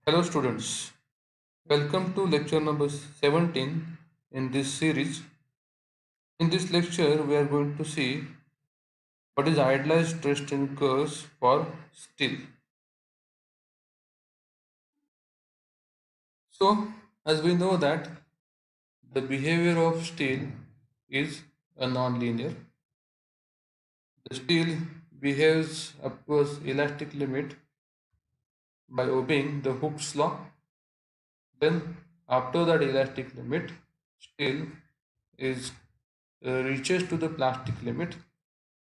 Hello students, welcome to lecture number 17 in this series. In this lecture we are going to see what is idealized stress strain curves for steel. So as we know that the behavior of steel is a non-linear. The steel behaves up to its elastic limit by obeying the Hooke's law. Then after that elastic limit, steel is reaches to the plastic limit,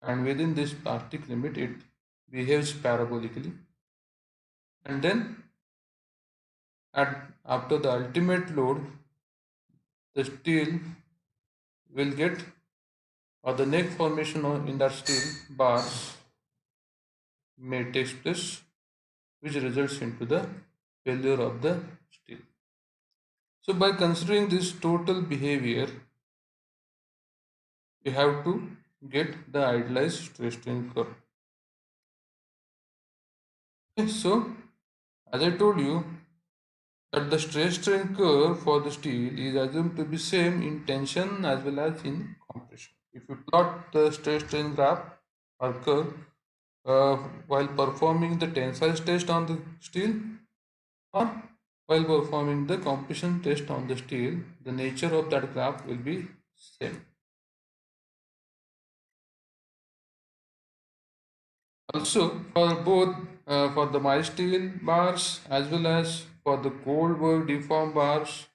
and within this plastic limit it behaves parabolically, and then after the ultimate load the steel will get, or the neck formation in that steel bars may take place, which results into the failure of the steel. So by considering this total behavior we have to get the idealized stress strain curve. Okay, so as I told you that the stress strain curve for the steel is assumed to be same in tension as well as in compression. If you plot the stress strain graph or curve uh, while performing the tensile test on the steel or while performing the compression test on the steel, the nature of that graph will be same. Also, for both for the mild steel bars as well as for the Goldberg deformed bars,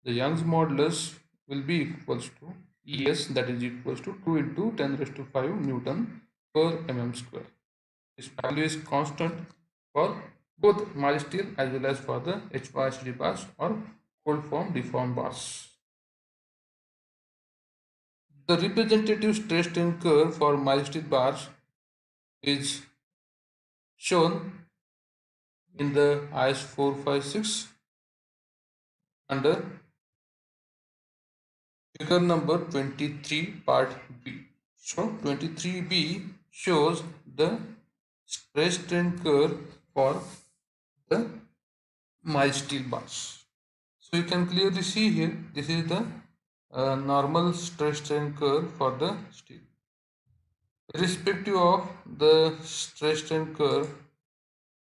the Young's modulus will be equals to ES, that is equals to 2 into 10 raised to 5 Newton per mm square. This value is constant for both mild steel as well as for the HYSD bars or cold form deformed bars. The representative stress strain curve for mild steel bars is shown in the IS 456 under figure number 23 part B. So 23B shows the stress strain curve for the mild steel bars. So you can clearly see here this is the normal stress strain curve for the steel. Irrespective of the stress strain curve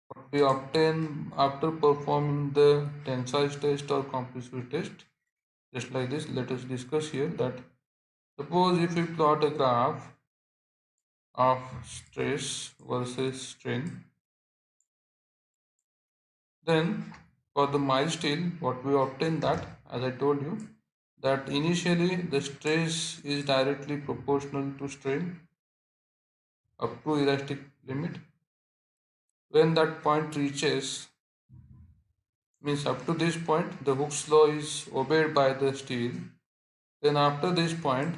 what we obtain after performing the tensile test or compressive test, just like this, let us discuss here that suppose if we plot a graph of stress versus strain, then for the mild steel what we obtain that, as I told you, that initially the stress is directly proportional to strain up to elastic limit. When that point reaches, means up to this point the Hooke's law is obeyed by the steel, then after this point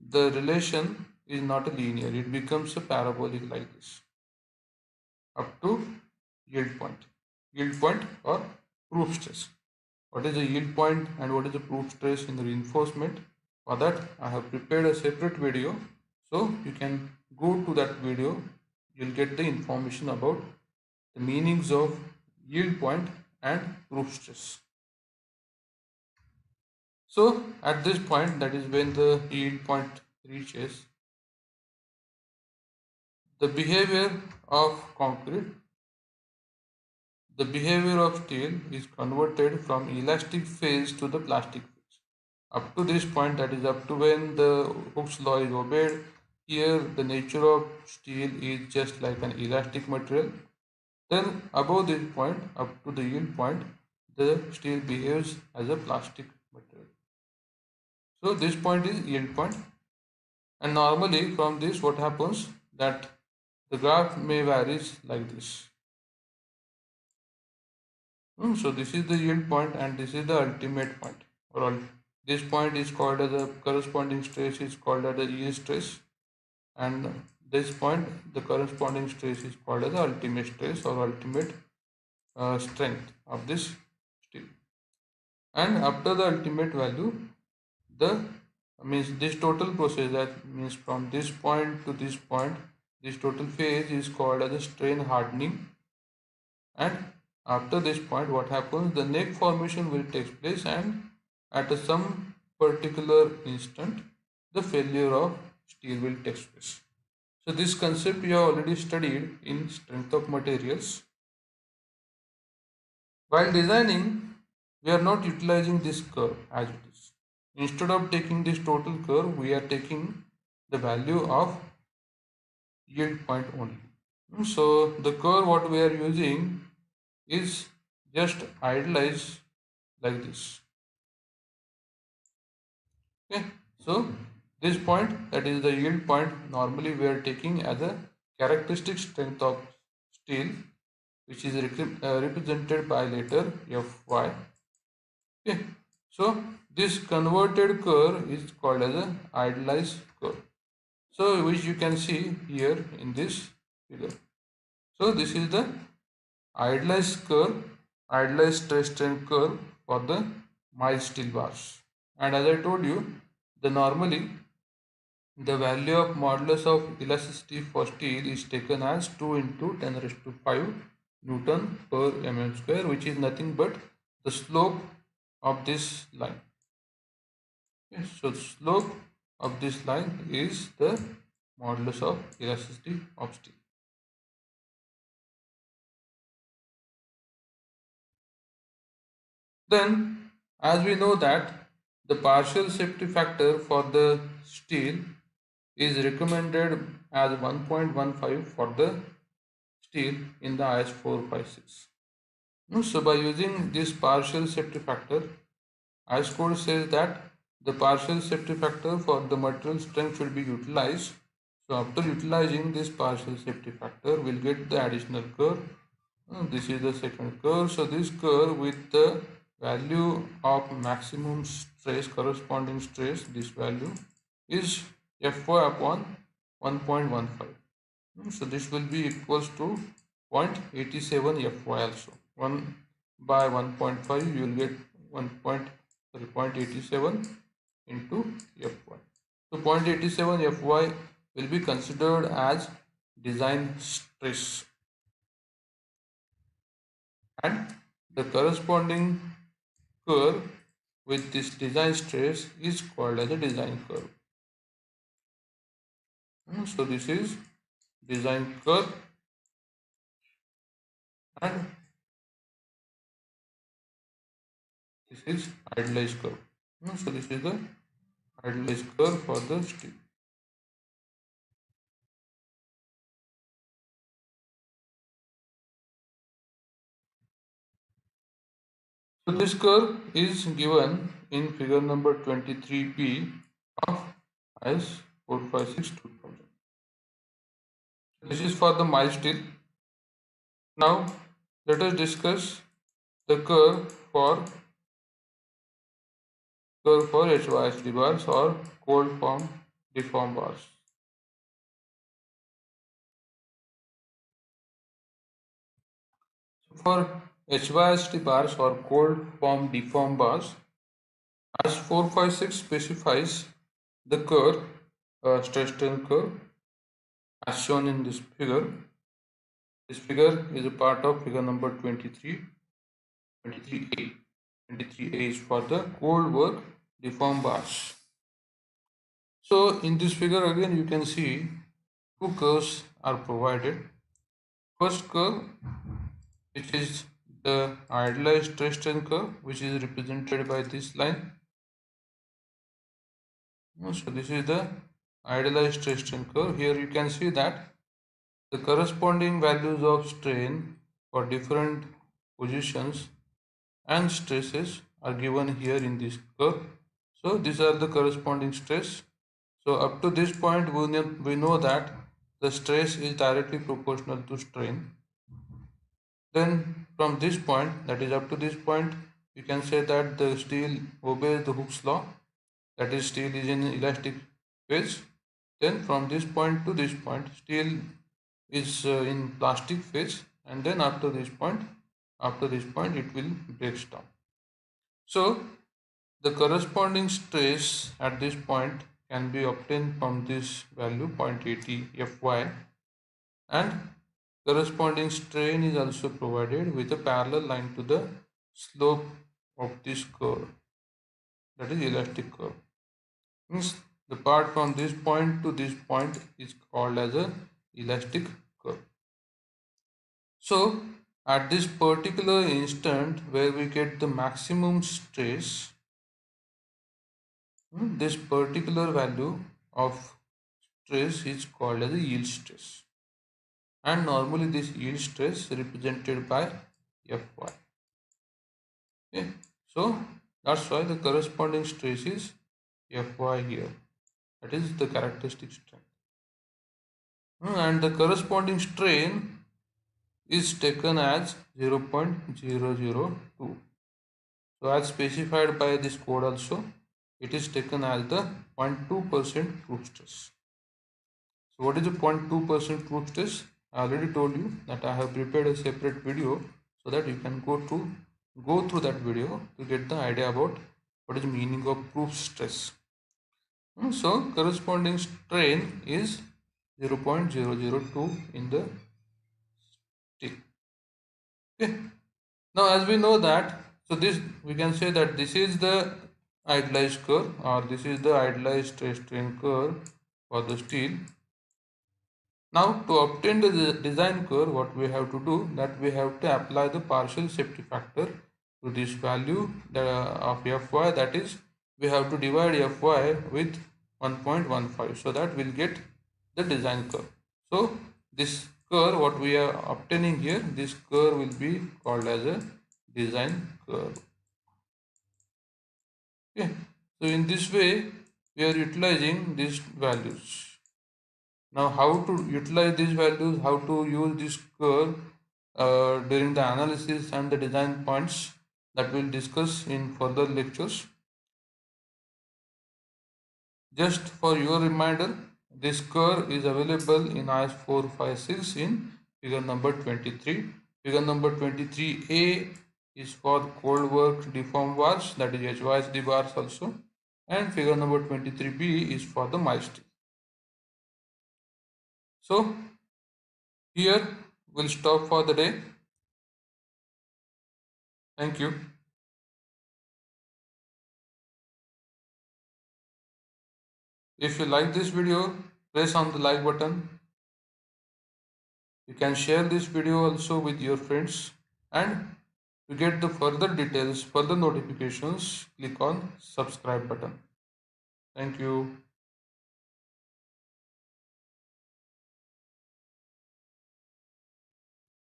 the relation is not a linear, it becomes a parabolic like this up to yield point or proof stress. What is the yield point and what is the proof stress in the reinforcement? For that I have prepared a separate video, so you can go to that video, you'll get the information about the meanings of yield point and proof stress. So at this point, that is when the yield point reaches, the behavior of concrete, the behavior of steel is converted from elastic phase to the plastic phase. Up to this point, that is up to when the Hooke's law is obeyed, here the nature of steel is just like an elastic material. Then above this point, up to the yield point, the steel behaves as a plastic material. So this point is yield point, and normally from this what happens that the graph may varies like this. So this is the yield point and this is the ultimate point. This point is called as a corresponding stress is called as the yield stress, and this point the corresponding stress is called as the ultimate stress or ultimate strength of this steel. And after the ultimate value, the means this total process, that means from this point to this point, this total phase is called as a strain hardening, and after this point what happens, the neck formation will take place, and at some particular instant the failure of steel will take place. So this concept you have already studied in strength of materials. While designing, we are not utilizing this curve as it is. Instead of taking this total curve, we are taking the value of yield point only. So the curve what we are using is just idealized like this. Okay, so this point, that is the yield point, normally we are taking as a characteristic strength of steel, which is represented by letter Fy. Okay, so this converted curve is called as a idealized curve. So which you can see here in this figure. So this is the idealized curve, idealized stress strain curve for the mild steel bars. And as I told you, the normally the value of modulus of elasticity for steel is taken as 2 into 10 raised to 5 Newton per mm square, which is nothing but the slope of this line. Okay, so the slope of this line is the modulus of elasticity of steel. Then, as we know that the partial safety factor for the steel is recommended as 1.15 for the steel in the IS 456. So by using this partial safety factor, IS code says that the partial safety factor for the material strength should be utilized. So after utilizing this partial safety factor, we'll get the additional curve. This is the second curve. So this curve with the value of maximum stress, corresponding stress, this value is Fy upon 1.15. So this will be equals to 0.87 Fy also. 1 by 1.5 you will get 0.87 into Fy. So 0.87 Fy will be considered as design stress, and the corresponding curve with this design stress is called as a design curve. So this is design curve, and this is idealized curve. So this is the idealized curve for the steel. So this curve is given in figure number 23b of IS 456-2000. This is for the mild steel. Now let us discuss the curve for HYSD bars or cold form deform bars. So for HYSD bars or cold form deform bars, as 456 specifies the curve, stress strain curve, as shown in this figure. This figure is a part of figure number 23, 23A. 23A is for the cold work deform bars. So in this figure again you can see two curves are provided. First curve, which is the idealized stress strain curve, which is represented by this line. So this is the idealized stress strain curve. Here you can see that the corresponding values of strain for different positions and stresses are given here in this curve. So these are the corresponding stress. So up to this point we know that the stress is directly proportional to strain. Then from this point, that is up to this point, you can say that the steel obeys the Hooke's law, that is steel is in elastic phase. Then from this point to this point, steel is in plastic phase, and then after this point it will break down. So the corresponding stress at this point can be obtained from this value 0.80 Fy, and corresponding strain is also provided with a parallel line to the slope of this curve, that is elastic curve. Means the part from this point to this point is called as a elastic curve. So at this particular instant where we get the maximum stress, this particular value of stress is called as a yield stress, and normally this yield stress represented by Fy. Okay, so that's why the corresponding stress is Fy here. That is the characteristic strength. And the corresponding strain is taken as 0.002. So as specified by this code also, it is taken as the 0.2% proof stress. So what is the 0.2% proof stress? I already told you that I have prepared a separate video so that you can go through that video to get the idea about what is the meaning of proof stress. So corresponding strain is 0.002 in the stick. Okay. Now as we know that, so this we can say that this is the idealized curve, or this is the idealized stress strain curve for the steel. Now to obtain the design curve, what we have to do, that we have to apply the partial safety factor to this value of Fy, that is we have to divide Fy with 1.15, so that we'll get the design curve. So this curve what we are obtaining here, this curve will be called as a design curve. Okay, so in this way we are utilizing these values. Now how to utilize these values, how to use this curve during the analysis and the design points, that we'll discuss in further lectures. Just for your reminder, this curve is available in IS 456 in figure number 23. Figure number 23A is for cold work deformed bars, that is HYSD bars also, and figure number 23B is for the mild steel. So here we'll stop for the day. Thank you. If you like this video, press on the like button. You can share this video also with your friends, and to get the further details, further notifications, click on subscribe button. Thank you.